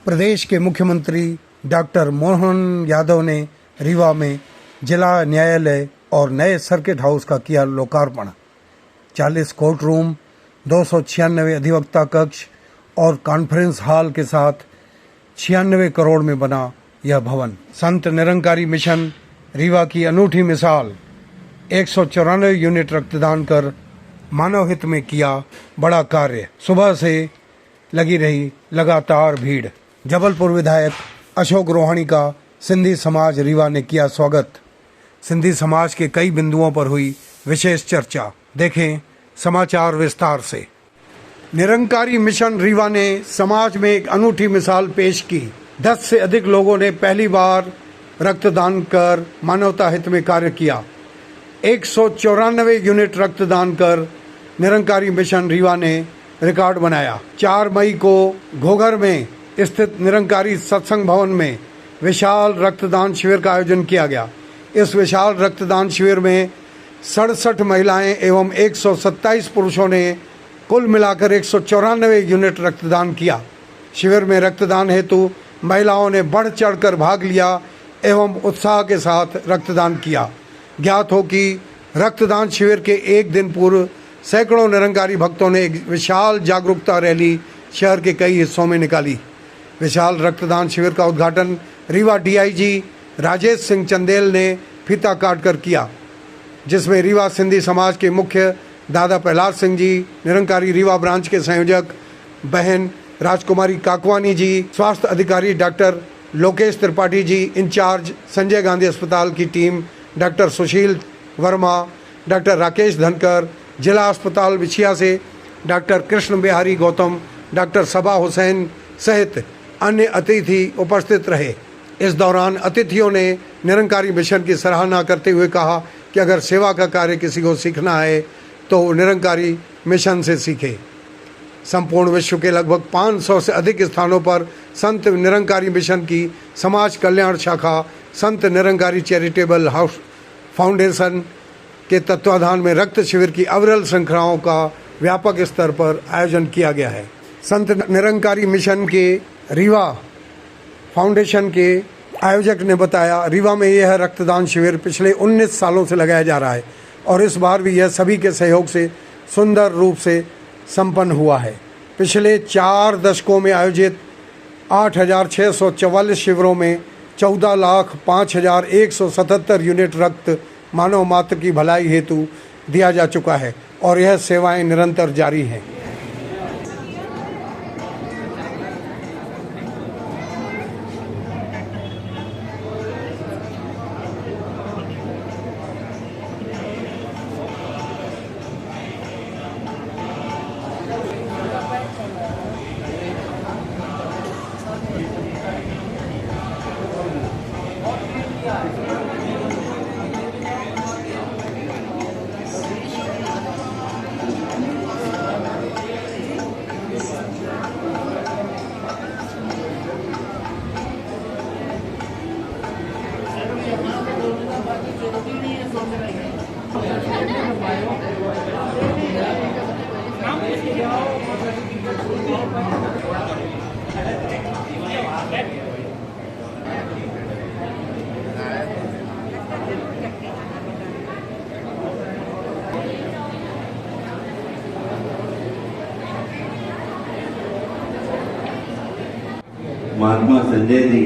प्रदेश के मुख्यमंत्री डॉक्टर मोहन यादव ने रीवा में जिला न्यायालय और नए सर्किट हाउस का किया लोकार्पण। 40 कोर्ट रूम, 296 अधिवक्ता कक्ष और कॉन्फ्रेंस हॉल के साथ 96 करोड़ में बना यह भवन। संत निरंकारी मिशन रीवा की अनूठी मिसाल। 194 यूनिट रक्तदान कर मानव हित में किया बड़ा कार्य। सुबह से लगी रही लगातार भीड़। जबलपुर विधायक अशोक रोहाणी का सिंधी समाज रीवा ने किया स्वागत। सिंधी समाज के कई बिंदुओं पर हुई विशेष चर्चा। देखें समाचार विस्तार से। निरंकारी मिशन रीवा ने समाज में एक अनूठी मिसाल पेश की। 10 से अधिक लोगों ने पहली बार रक्तदान कर मानवता हित में कार्य किया। 194 यूनिट रक्तदान कर निरंकारी मिशन रीवा ने रिकॉर्ड बनाया। 4 मई को घोघर में स्थित निरंकारी सत्संग भवन में विशाल रक्तदान शिविर का आयोजन किया गया। इस विशाल रक्तदान शिविर में 67 महिलाएं एवं 127 पुरुषों ने कुल मिलाकर 194 यूनिट रक्तदान किया। शिविर में रक्तदान हेतु महिलाओं ने बढ़ चढ़कर भाग लिया एवं उत्साह के साथ रक्तदान किया। ज्ञात हो कि रक्तदान शिविर के एक दिन पूर्व सैकड़ों निरंकारी भक्तों ने एक विशाल जागरूकता रैली शहर के कई हिस्सों में निकाली। विशाल रक्तदान शिविर का उद्घाटन रीवा डीआईजी राजेश सिंह चंदेल ने फीता काटकर किया, जिसमें रीवा सिंधी समाज के मुख्य दादा प्रहलाद सिंह जी, निरंकारी रीवा ब्रांच के संयोजक बहन राजकुमारी काकवानी जी, स्वास्थ्य अधिकारी डॉक्टर लोकेश त्रिपाठी जी, इंचार्ज संजय गांधी अस्पताल की टीम डॉक्टर सुशील वर्मा, डॉक्टर राकेश धनकर, जिला अस्पताल विछिया से डॉक्टर कृष्ण बिहारी गौतम, डॉक्टर सबा हुसैन सहित अन्य अतिथि उपस्थित रहे। इस दौरान अतिथियों ने निरंकारी मिशन की सराहना करते हुए कहा कि अगर सेवा का कार्य किसी को सीखना है तो निरंकारी मिशन से सीखे। संपूर्ण विश्व के लगभग 500 से अधिक स्थानों पर संत निरंकारी मिशन की समाज कल्याण शाखा Sant Nirankari charitable house foundation के तत्वाधान में रक्त शिविर की अविरल श्रृंखलाओं का व्यापक स्तर पर आयोजन किया गया है। संत निरंकारी मिशन के रीवा फाउंडेशन के आयोजक ने बताया, रीवा में यह रक्तदान शिविर पिछले 19 सालों से लगाया जा रहा है और इस बार भी यह सभी के सहयोग से सुंदर रूप से संपन्न हुआ है। पिछले 4 दशकों में आयोजित 8,644 शिविरों में 14,05,177 यूनिट रक्त मानव मात्र की भलाई हेतु दिया जा चुका है और यह सेवाएं निरंतर जारी हैं। महात्मा संजय जी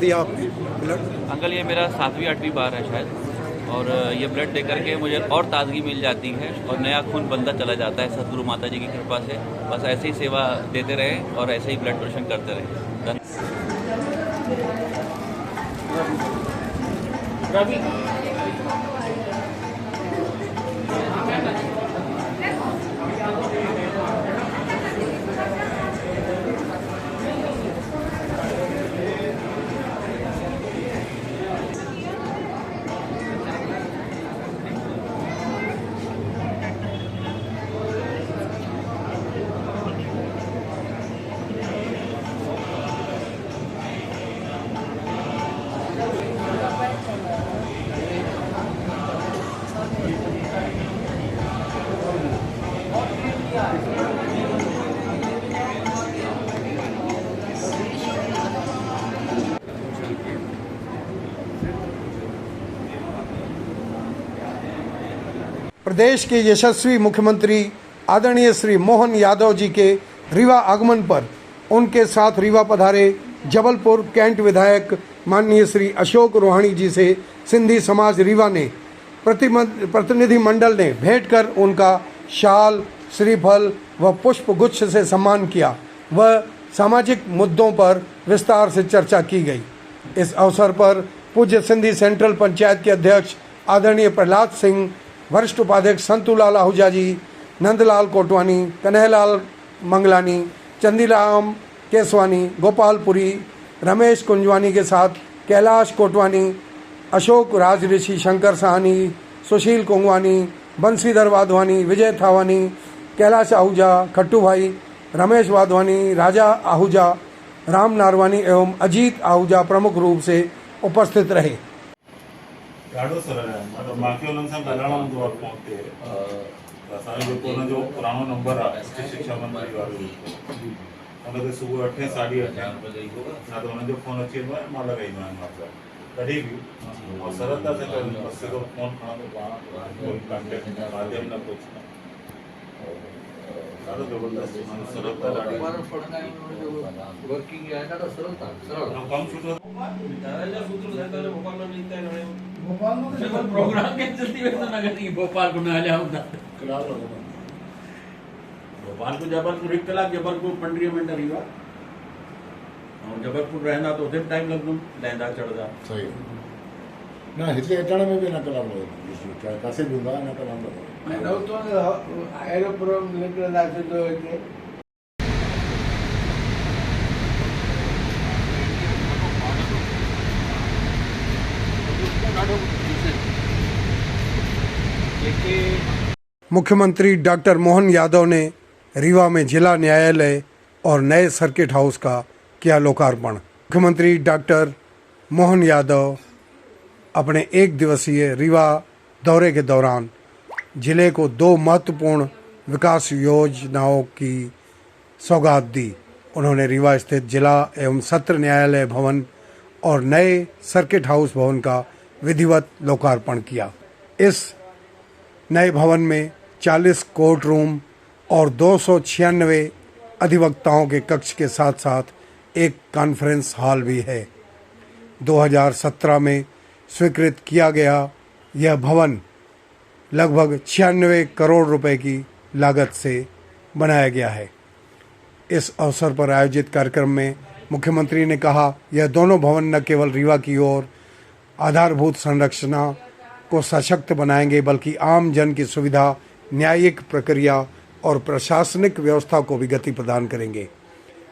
दिया अंकल, ये मेरा 7वीं 8वीं बार है शायद, और ये ब्लड दे करके मुझे और ताजगी मिल जाती है और नया खून बनता चला जाता है सदगुरु माता जी की कृपा से। बस ऐसे ही सेवा देते रहे और ऐसे ही ब्लड डोनेशन करते रहे। प्रदेश के यशस्वी मुख्यमंत्री आदरणीय श्री मोहन यादव जी के रीवा आगमन पर उनके साथ रीवा पधारे जबलपुर कैंट विधायक माननीय श्री अशोक रोहाणी जी से सिंधी समाज रीवा ने प्रतिनिधि मंडल ने भेंट कर उनका शाल, श्रीफल व पुष्प गुच्छ से सम्मान किया व सामाजिक मुद्दों पर विस्तार से चर्चा की गई। इस अवसर पर पूज्य सिंधी सेंट्रल पंचायत के अध्यक्ष आदरणीय प्रहलाद सिंह, वरिष्ठ उपाध्यक्ष संतूलाल आहूजा जी, नंदलाल कोटवानी, कन्हैयालाल मंगलानी, चंदीराम केसवानी, गोपालपुरी, रमेश कुंजवानी के साथ कैलाश कोटवानी, अशोक राज ऋषि, शंकर साहनी, सुशील कुंगवानी, बंसीधर वाधवानी, विजय थावानी, कैलाश आहूजा, खट्टू भाई, रमेश वाधवानी, राजा आहूजा, राम नारवानी एवं अजीत आहूजा प्रमुख रूप से उपस्थित रहे। ॾाढो सरल है, मतलब बाक़ी उन्हनि सां ॻाल्हाइणो हूंदो आहे फ़ोन ते। असांजो जेको हुनजो पुराणो नंबर आहे स्टेट शिक्षा मंत्री वारो, हुनखे सुबुह 8 साढी 8 या त हुनजो फ़ोन अची वेंदो आहे, मां लॻाईंदो आहियां मतिलबु कॾहिं बि। और सरलता से बस सिधो फ़ोन खणंदो पाण, कोई कॉन्टेक्ट माध्यम न कुझु ॾाढो ज़बरदस्त सरलता ॾाढी वर्किंग आहे, ॾाढो सरलता कमु सुठो प्रोग्राम कैंसिल थी वेंदो न कॾहिं भोपाल को न हलिया हूंदा। भोपाल को जबलपुर 1 कलाक, जबलपुर 15 मिंट रीवा, ऐं जबलपुर रहंदा त उते बि टाइम लॻंदो, लहंदा चढ़ंदा। सही न हिते अचण में बि न कलाक लॻंदो, कासे बि हूंदा न कलाक लॻंदो। एरोप्लेन निकिरंदासीं तो हिते मुख्यमंत्री डॉक्टर मोहन यादव ने रीवा में जिला न्यायालय और नए सर्किट हाउस का किया लोकार्पण। मुख्यमंत्री डॉक्टर मोहन यादव अपने 1 दिवसीय रीवा दौरे के दौरान जिले को 2 महत्वपूर्ण विकास योजनाओं की सौगात दी। उन्होंने रीवा स्थित जिला एवं सत्र न्यायालय भवन और नए सर्किट हाउस भवन का विधिवत लोकार्पण किया। इस नए भवन में 40 कोर्ट रूम और 296 अधिवक्ताओं के कक्ष के साथ साथ एक कॉन्फ्रेंस हॉल भी है। 2017 में स्वीकृत किया गया यह भवन लगभग 96 करोड़ रुपए की लागत से बनाया गया है। इस अवसर पर आयोजित कार्यक्रम में मुख्यमंत्री ने कहा, यह दोनों भवन न केवल रीवा की ओर आधारभूत संरचना को सशक्त बनाएंगे बल्कि आम जन की सुविधा, न्यायिक प्रक्रिया और प्रशासनिक व्यवस्था को भी गति प्रदान करेंगे।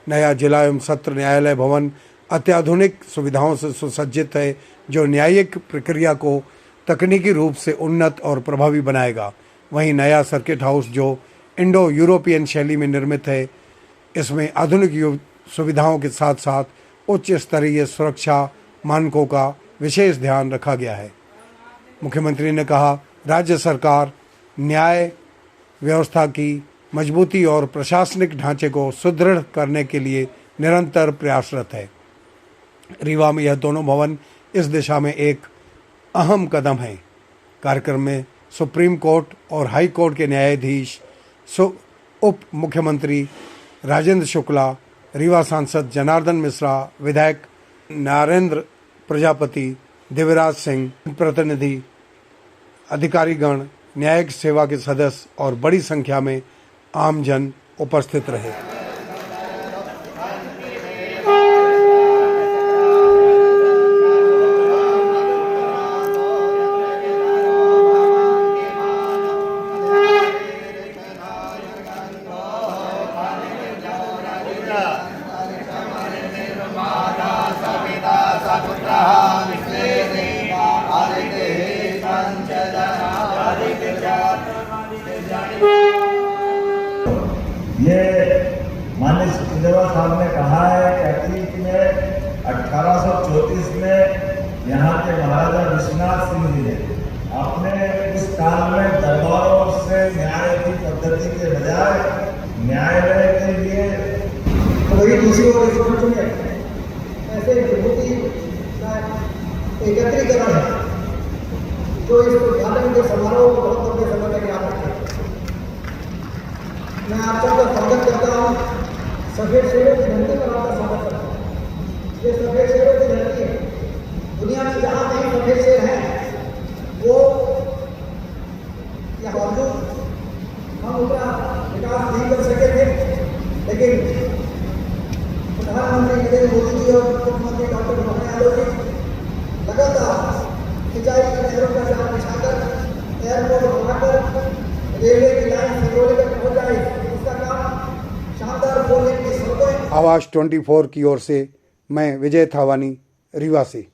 नया जिला एवं सत्र न्यायालय भवन अत्याधुनिक सुविधाओं से सुसज्जित है जो न्यायिक प्रक्रिया को तकनीकी रूप से उन्नत और प्रभावी बनाएगा। वहीं नया सर्किट हाउस जो इंडो यूरोपियन शैली में निर्मित है, इसमें आधुनिक सुविधाओं के साथ साथ उच्च स्तरीय सुरक्षा मानकों का विशेष ध्यान रखा गया है। मुख्यमंत्री ने कहा, राज्य सरकार न्याय व्यवस्था की मजबूती और प्रशासनिक ढांचे को सुदृढ़ करने के लिए निरंतर प्रयासरत है। रीवा में यह दोनों भवन इस दिशा में एक अहम कदम है। कार्यक्रम में सुप्रीम कोर्ट और हाई कोर्ट के न्यायाधीश, उप मुख्यमंत्री राजेंद्र शुक्ला, रीवा सांसद जनार्दन मिश्रा, विधायक नरेंद्र प्रजापति, देवराज सिंह, प्रतिनिधि, अधिकारीगण, न्यायिक सेवा के सदस्य और बड़ी संख्या में आमजन उपस्थित रहे। ये माननीय सिंधेवा साहब ने कहा है कि अतीत में 1834 में यहाँ के महाराजा विश्वनाथ सिंह जी ने अपने उस काल में दरबारों से न्याय की पद्धति के बजाय और रिसोर्ट में ऐसे विभूति का एकत्रीकरण है जो इस उद्घाटन के समारोह को बहुत लंबे समय तक याद रखें। मैं आप सबका स्वागत करता हूँ। सफेद शेरों की धरती पर आपका स्वागत करता हूँ। ये सफेद शेरों की धरती है। दुनिया में जहाँ कहीं सफेद शेर हैं वो या बावजूद हम उनका विकास नहीं कर सके थे, लेकिन प्रधानमंत्री नरेंद्र मोदी जी और मुख्यमंत्री डॉक्टर मोहन यादव जी लगातार सिंचाई की नहरों का जाल बिछाकर एयरपोर्ट बनाकर रेलवे की लाइन सिंगरौली तक पहुंच जाए, इसका काम शानदार 4 लेन की सड़कें। आवाज़ 24 की ओर से मैं विजय थावानी रीवा से।